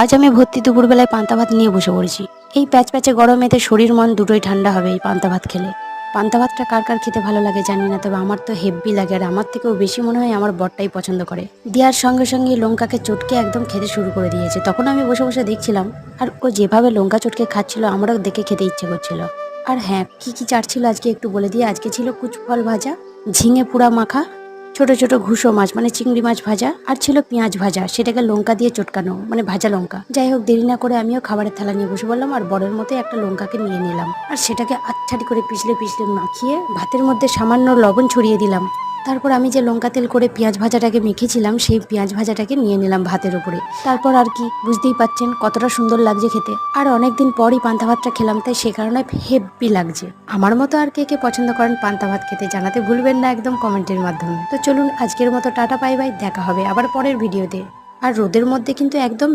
আজ আমি ভর্তি দুপুরবেলায় পান্তা ভাত নিয়ে বসে পড়েছি। এই প্যাচপ্যাচে গরমেতে শরীর মন দুটোই ঠান্ডা হবে এই পান্তা ভাত খেলে। পান্তা ভাতটা কার কার খেতে ভালো লাগে জানি না, তবে আমার তো হেব্বি লাগে, আর আমার থেকেও বেশি মনে হয় আমার বরটাই পছন্দ করে। দেওয়ার সঙ্গে সঙ্গে লঙ্কাকে চটকে একদম খেতে শুরু করে দিয়েছে। তখন আমি বসে বসে দেখছিলাম, আর ও যেভাবে লঙ্কা চটকে খাচ্ছিল আমারও দেখে খেতে ইচ্ছে করছিল। আর হ্যাঁ, কি কি চাটছিল আজকে একটু বলে দিয়ে। আজকে ছিল কুচফল ভাজা, ঝিঙে পোড়া মাখা, ছোট ছোট ঘুষো মাছ মানে চিংড়ি মাছ ভাজা, আর ছিল পেঁয়াজ ভাজা, সেটাকে লঙ্কা দিয়ে চটকানো মানে ভাজা লঙ্কা। যাই হোক, দেরি না করে আমিও খাবারের থালা নিয়ে বসে বললাম, আর বড়ের মতো একটা লঙ্কাকে নিয়ে নিলাম, আর সেটাকে আচ্ছাটি করে পিছলে পিছলে মাখিয়ে ভাতের মধ্যে সামান্য লবণ ছড়িয়ে দিলাম। তারপর আমি যে লঙ্কা তেল করে পেঁয়াজ ভাজাটাকে মেখেছিলাম সেই পেঁয়াজ ভাজাটাকে নিয়ে নিলাম ভাতের উপরে। তারপর আর কি, বুঝতেই পাচ্ছেন কতটা সুন্দর লাগছে খেতে। আর অনেকদিন পরই পান্তা ভাতটা খেলাম, তাই সে কারণে হেব্বি লাগছে। আমার মতো আর কে কে পছন্দ করেন পান্তা ভাত খেতে জানাতে ভুলবেন না একদম কমেন্টের মাধ্যমে। তো চলুন আজকের মতো টাটা, বাই বাই, দেখা হবে আবার পরের ভিডিওতে। আর রোদের মধ্যে কিন্তু একদম